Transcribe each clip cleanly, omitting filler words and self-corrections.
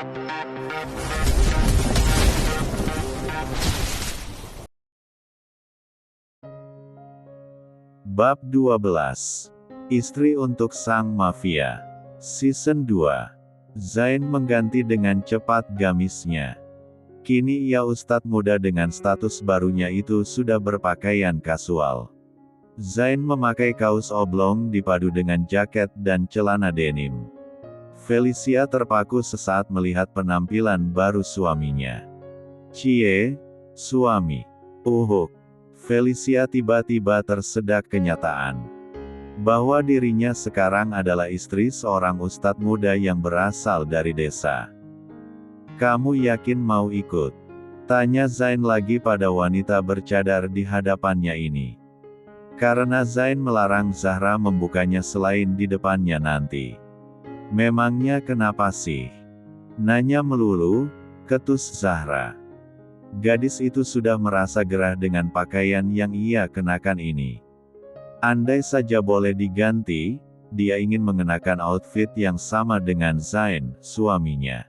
Bab 12. Istri untuk Sang Mafia. Season 2. Zain mengganti dengan cepat gamisnya. Kini ia ustadz muda dengan status barunya itu sudah berpakaian kasual. Zain memakai kaos oblong dipadu dengan jaket dan celana denim. Felicia terpaku sesaat melihat penampilan baru suaminya. Cie, suami. Uhuk. Felicia tiba-tiba tersedak kenyataan bahwa dirinya sekarang adalah istri seorang ustadz muda yang berasal dari desa. "Kamu yakin mau ikut?" tanya Zain lagi pada wanita bercadar di hadapannya ini. Karena Zain melarang Zahra membukanya selain di depannya nanti. "Memangnya kenapa sih?" nanya melulu, ketus Zahra. Gadis itu sudah merasa gerah dengan pakaian yang ia kenakan ini. Andai saja boleh diganti, dia ingin mengenakan outfit yang sama dengan Zain, suaminya.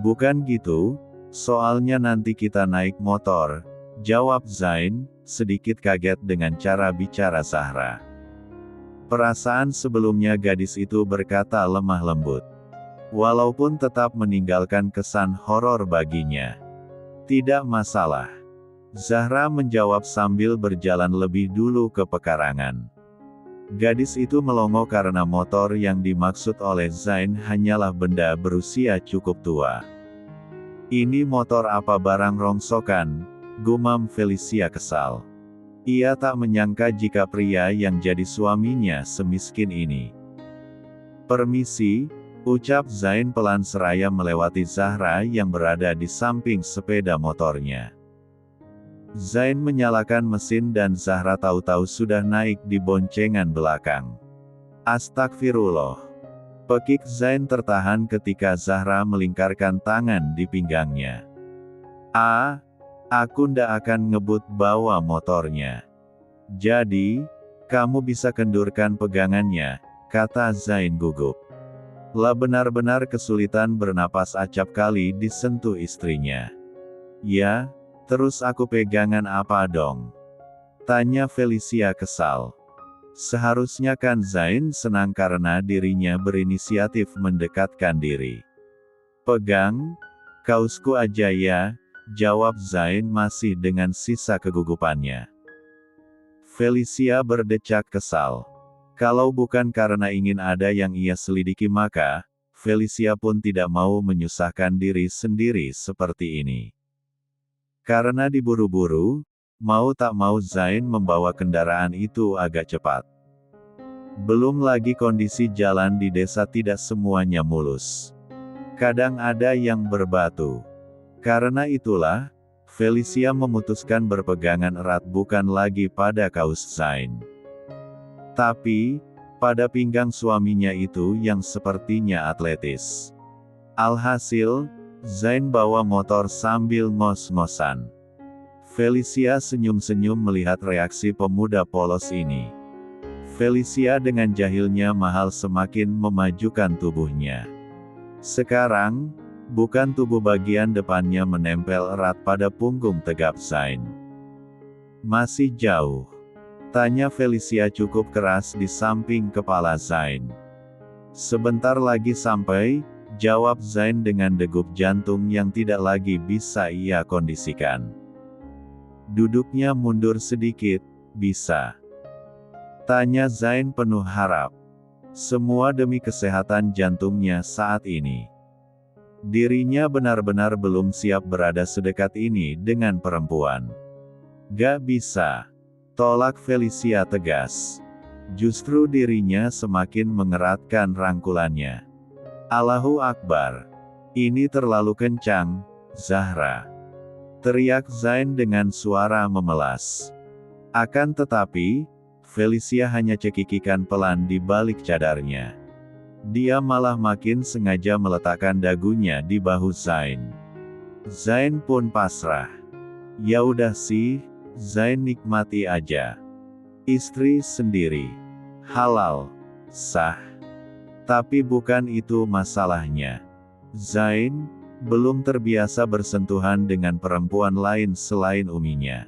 "Bukan gitu, soalnya nanti kita naik motor," jawab Zain, sedikit kaget dengan cara bicara Zahra. Perasaan sebelumnya gadis itu berkata lemah lembut. Walaupun tetap meninggalkan kesan horor baginya. "Tidak masalah," Zahra menjawab sambil berjalan lebih dulu ke pekarangan. Gadis itu melongo karena motor yang dimaksud oleh Zain hanyalah benda berusia cukup tua. "Ini motor apa barang rongsokan?" gumam Felicia kesal. Ia tak menyangka jika pria yang jadi suaminya semiskin ini. "Permisi," ucap Zain pelan seraya melewati Zahra yang berada di samping sepeda motornya. Zain menyalakan mesin dan Zahra tahu-tahu sudah naik di boncengan belakang. "Astagfirullah." Pekik Zain tertahan ketika Zahra melingkarkan tangan di pinggangnya. Aku ndak akan ngebut bawa motornya." "Jadi, kamu bisa kendurkan pegangannya," kata Zain gugup. Lah benar-benar kesulitan bernapas acap kali disentuh istrinya. "Ya, terus aku pegangan apa dong?" tanya Felicia kesal. Seharusnya kan Zain senang karena dirinya berinisiatif mendekatkan diri. "Pegang, kaosku aja ya," jawab Zain masih dengan sisa kegugupannya. Felicia berdecak kesal. Kalau bukan karena ingin ada yang ia selidiki maka, Felicia pun tidak mau menyusahkan diri sendiri seperti ini. Karena diburu-buru, mau tak mau Zain membawa kendaraan itu agak cepat. Belum lagi kondisi jalan di desa tidak semuanya mulus. Kadang ada yang berbatu. Karena itulah, Felicia memutuskan berpegangan erat bukan lagi pada kaos Zain, tapi pada pinggang suaminya itu yang sepertinya atletis. Alhasil, Zain bawa motor sambil ngos-ngosan. Felicia senyum-senyum melihat reaksi pemuda polos ini. Felicia dengan jahilnya mahal semakin memajukan tubuhnya. Sekarang, bukan tubuh bagian depannya menempel erat pada punggung tegap Zain. "Masih jauh?" tanya Felicia cukup keras di samping kepala Zain. "Sebentar lagi sampai," jawab Zain dengan degup jantung yang tidak lagi bisa ia kondisikan. Duduknya mundur sedikit, "Bisa?" tanya Zain penuh harap. Semua demi kesehatan jantungnya saat ini. Dirinya benar-benar belum siap berada sedekat ini dengan perempuan. "Gak bisa," tolak Felicia tegas. Justru dirinya semakin mengeratkan rangkulannya. "Allahu Akbar. Ini terlalu kencang, Zahra," teriak Zain dengan suara memelas. Akan tetapi, Felicia hanya cekikikan pelan di balik cadarnya. Dia malah makin sengaja meletakkan dagunya di bahu Zain. Zain pun pasrah. "Ya udah sih, Zain, nikmati aja. Istri sendiri. Halal. Sah. Tapi bukan itu masalahnya." Zain belum terbiasa bersentuhan dengan perempuan lain selain uminya.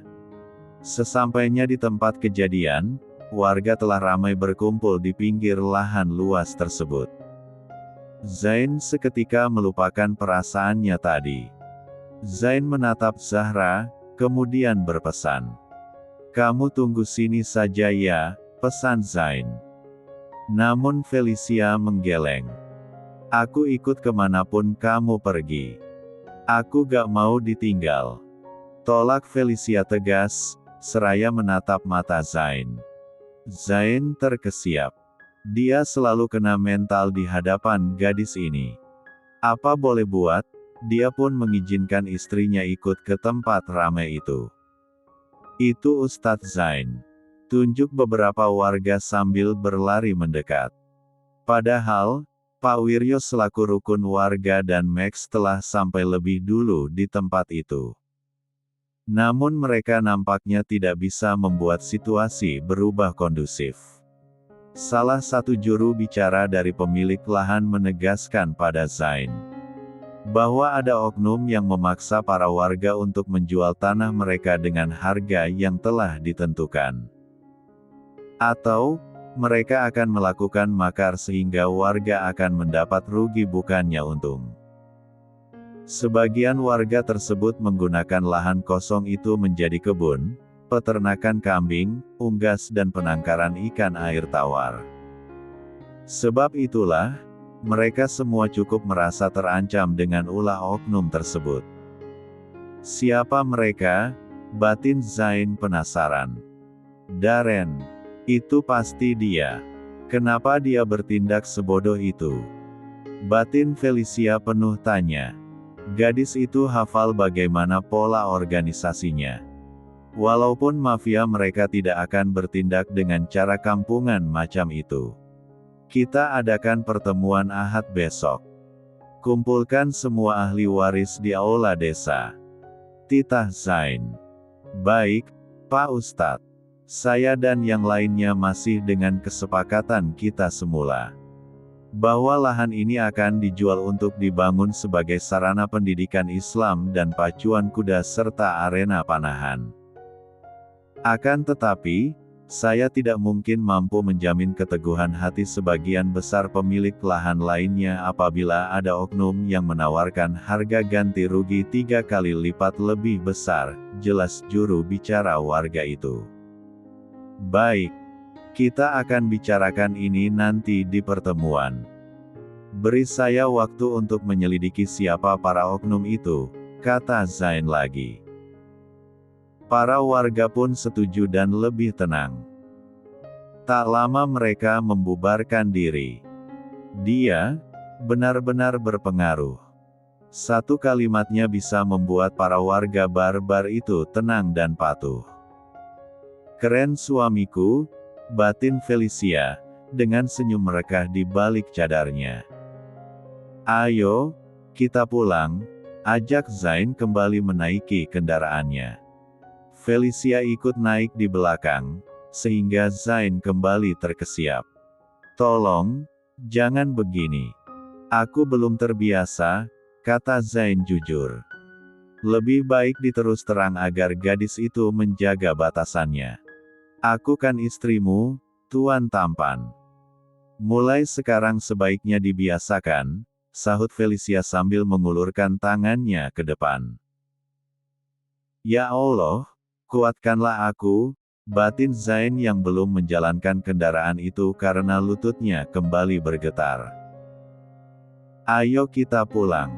Sesampainya di tempat kejadian, warga telah ramai berkumpul di pinggir lahan luas tersebut. Zain seketika melupakan perasaannya tadi. Zain menatap Zahra, kemudian berpesan. "Kamu tunggu sini saja ya," pesan Zain. Namun Felicia menggeleng. "Aku ikut kemanapun kamu pergi. Aku gak mau ditinggal," tolak Felicia tegas, seraya menatap mata Zain. Zain terkesiap. Dia selalu kena mental di hadapan gadis ini. Apa boleh buat, dia pun mengizinkan istrinya ikut ke tempat ramai itu. "Itu Ustadz Zain," tunjuk beberapa warga sambil berlari mendekat. Padahal, Pak Wiryo selaku rukun warga dan Max telah sampai lebih dulu di tempat itu. Namun mereka nampaknya tidak bisa membuat situasi berubah kondusif. Salah satu juru bicara dari pemilik lahan menegaskan pada Zain bahwa ada oknum yang memaksa para warga untuk menjual tanah mereka dengan harga yang telah ditentukan. Atau, mereka akan melakukan makar sehingga warga akan mendapat rugi bukannya untung. Sebagian warga tersebut menggunakan lahan kosong itu menjadi kebun, peternakan kambing, unggas dan penangkaran ikan air tawar. Sebab itulah, mereka semua cukup merasa terancam dengan ulah oknum tersebut. Siapa mereka? Batin Zain penasaran. Darren. Itu pasti dia. Kenapa dia bertindak sebodoh itu? Batin Felicia penuh tanya. Gadis itu hafal bagaimana pola organisasinya. Walaupun mafia mereka tidak akan bertindak dengan cara kampungan macam itu. Kita adakan pertemuan Ahad besok. Kumpulkan semua ahli waris di aula desa. Titah Zain. Baik, Pak Ustadz. Saya dan yang lainnya masih dengan kesepakatan kita semula. Bahwa lahan ini akan dijual untuk dibangun sebagai sarana pendidikan Islam dan pacuan kuda serta arena panahan. Akan tetapi, saya tidak mungkin mampu menjamin keteguhan hati sebagian besar pemilik lahan lainnya apabila ada oknum yang menawarkan harga ganti rugi 3 kali lipat lebih besar, jelas juru bicara warga itu. Baik. Kita akan bicarakan ini nanti di pertemuan. Beri saya waktu untuk menyelidiki siapa para oknum itu, kata Zain lagi. Para warga pun setuju dan lebih tenang. Tak lama mereka membubarkan diri. Dia benar-benar berpengaruh. Satu kalimatnya bisa membuat para warga barbar itu tenang dan patuh. Keren suamiku, batin Felicia, dengan senyum merekah di balik cadarnya. Ayo, kita pulang, ajak Zain kembali menaiki kendaraannya. Felicia ikut naik di belakang, sehingga Zain kembali terkesiap. Tolong, jangan begini. Aku belum terbiasa, kata Zain jujur. Lebih baik diterus terang agar gadis itu menjaga batasannya. Aku kan istrimu, Tuan Tampan. Mulai sekarang sebaiknya dibiasakan, sahut Felicia sambil mengulurkan tangannya ke depan. Ya Allah, kuatkanlah aku, batin Zain yang belum menjalankan kendaraan itu karena lututnya kembali bergetar. Ayo kita pulang.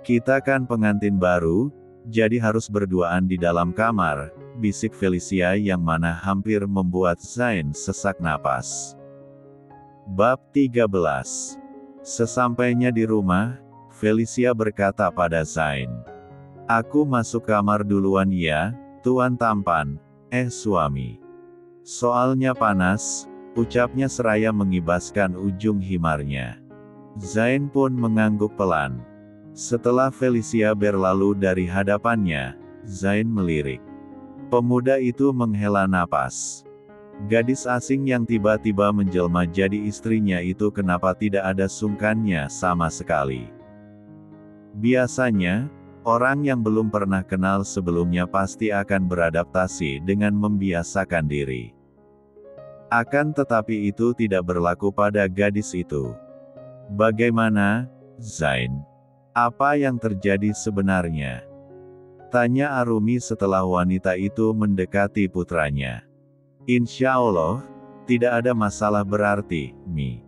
Kita kan pengantin baru, jadi harus berduaan di dalam kamar, bisik Felicia yang mana hampir membuat Zain sesak napas. Bab 13. Sesampainya di rumah, Felicia berkata pada Zain. Aku masuk kamar duluan ya, Tuan Tampan, suami. Soalnya panas, ucapnya seraya mengibaskan ujung himarnya. Zain pun mengangguk pelan. Setelah Felicia berlalu dari hadapannya, Zain melirik. Pemuda itu menghela napas. Gadis asing yang tiba-tiba menjelma jadi istrinya itu kenapa tidak ada sungkannya sama sekali. Biasanya, orang yang belum pernah kenal sebelumnya pasti akan beradaptasi dengan membiasakan diri. Akan tetapi itu tidak berlaku pada gadis itu. Bagaimana, Zain? Apa yang terjadi sebenarnya? Tanya Arumi setelah wanita itu mendekati putranya. Insya Allah, tidak ada masalah berarti, Mi.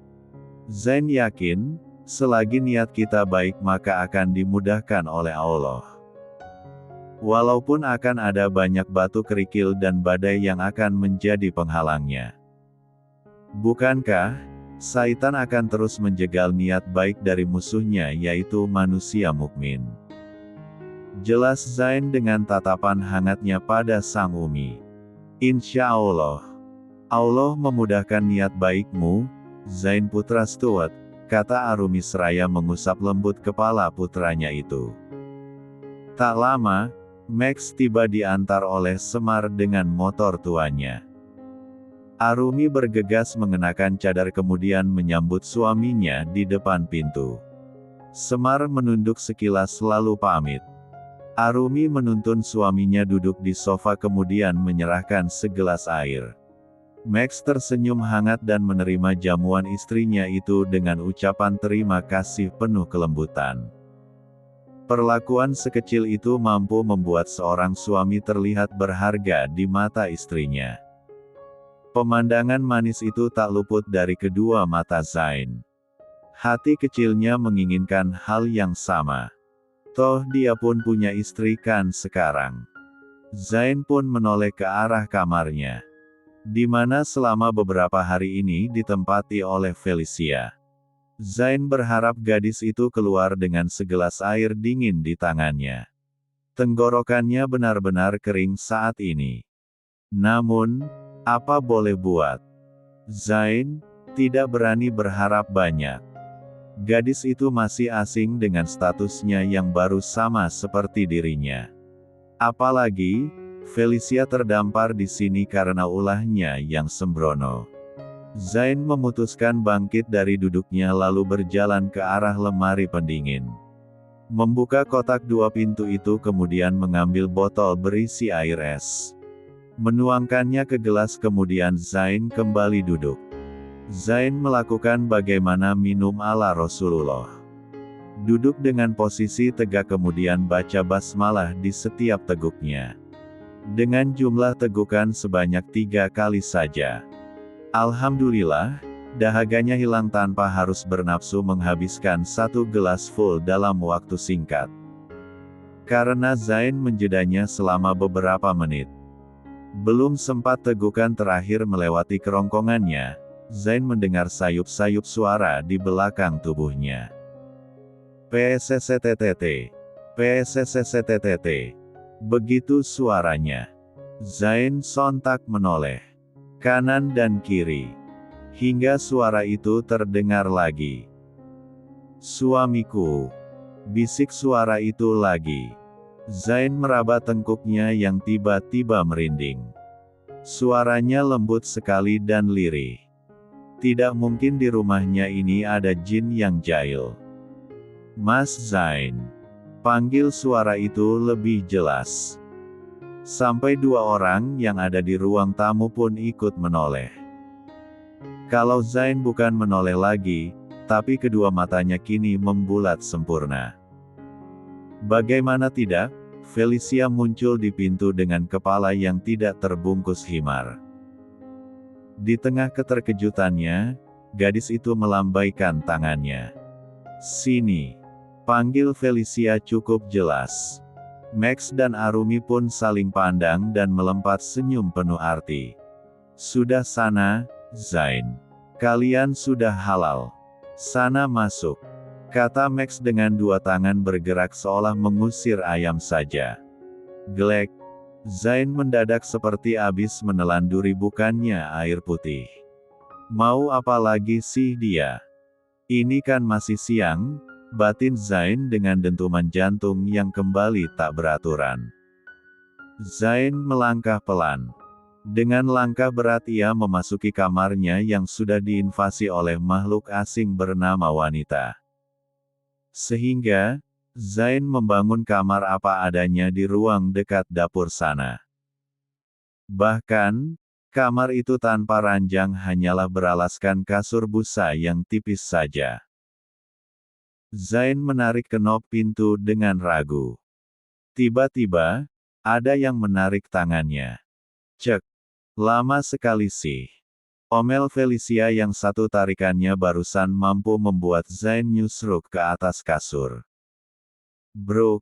Zain yakin, selagi niat kita baik maka akan dimudahkan oleh Allah. Walaupun akan ada banyak batu kerikil dan badai yang akan menjadi penghalangnya. Bukankah, Syaitan akan terus menjegal niat baik dari musuhnya yaitu manusia mukmin. Jelas Zain dengan tatapan hangatnya pada sang Umi. Insya Allah. Allah memudahkan niat baikmu, Zain putra Stuart, kata Arumi seraya mengusap lembut kepala putranya itu. Tak lama, Max tiba diantar oleh Semar dengan motor tuanya. Arumi bergegas mengenakan cadar kemudian menyambut suaminya di depan pintu. Semar menunduk sekilas lalu pamit. Arumi menuntun suaminya duduk di sofa kemudian menyerahkan segelas air. Max tersenyum hangat dan menerima jamuan istrinya itu dengan ucapan terima kasih penuh kelembutan. Perlakuan sekecil itu mampu membuat seorang suami terlihat berharga di mata istrinya. Pemandangan manis itu tak luput dari kedua mata Zain. Hati kecilnya menginginkan hal yang sama. Toh dia pun punya istri kan sekarang. Zain pun menoleh ke arah kamarnya, di mana selama beberapa hari ini ditempati oleh Felicia. Zain berharap gadis itu keluar dengan segelas air dingin di tangannya. Tenggorokannya benar-benar kering saat ini. Namun, apa boleh buat? Zain tidak berani berharap banyak. Gadis itu masih asing dengan statusnya yang baru sama seperti dirinya. Apalagi, Felicia terdampar di sini karena ulahnya yang sembrono. Zain memutuskan bangkit dari duduknya lalu berjalan ke arah lemari pendingin. Membuka kotak dua pintu itu kemudian mengambil botol berisi air es. Menuangkannya ke gelas kemudian Zain kembali duduk. Zain melakukan bagaimana minum ala Rasulullah. Duduk dengan posisi tegak kemudian baca basmalah di setiap teguknya. Dengan jumlah tegukan sebanyak 3 kali saja. Alhamdulillah, dahaganya hilang tanpa harus bernafsu menghabiskan 1 gelas full dalam waktu singkat. Karena Zain menjedanya selama beberapa menit. Belum sempat tegukan terakhir melewati kerongkongannya, Zain mendengar sayup-sayup suara di belakang tubuhnya. PSSTTT. PSSTTT. Begitu suaranya. Zain sontak menoleh. Kanan dan kiri. Hingga suara itu terdengar lagi. Suamiku. Bisik suara itu lagi. Zain meraba tengkuknya yang tiba-tiba merinding. Suaranya lembut sekali dan lirih. Tidak mungkin di rumahnya ini ada jin yang jahil. Mas Zain. Panggil suara itu lebih jelas. Sampai 2 orang yang ada di ruang tamu pun ikut menoleh. Kalau Zain bukan menoleh lagi, tapi kedua matanya kini membulat sempurna. Bagaimana tidak, Felicia muncul di pintu dengan kepala yang tidak terbungkus himar. Di tengah keterkejutannya, gadis itu melambaikan tangannya. Sini. Panggil Felicia cukup jelas. Max dan Arumi pun saling pandang dan melompat senyum penuh arti. Sudah sana, Zain. Kalian sudah halal. Sana masuk. Kata Max dengan 2 tangan bergerak seolah mengusir ayam saja. Glek. Zain mendadak seperti abis menelan duri bukannya air putih. Mau apa lagi sih dia? Ini kan masih siang, batin Zain dengan dentuman jantung yang kembali tak beraturan. Zain melangkah pelan. Dengan langkah berat ia memasuki kamarnya yang sudah diinvasi oleh makhluk asing bernama wanita. Sehingga, Zain membangun kamar apa adanya di ruang dekat dapur sana. Bahkan, kamar itu tanpa ranjang hanyalah beralaskan kasur busa yang tipis saja. Zain menarik kenop pintu dengan ragu. Tiba-tiba, ada yang menarik tangannya. Cek. Lama sekali sih. Omel Felicia yang satu tarikannya barusan mampu membuat Zain nyusruk ke atas kasur. Bro,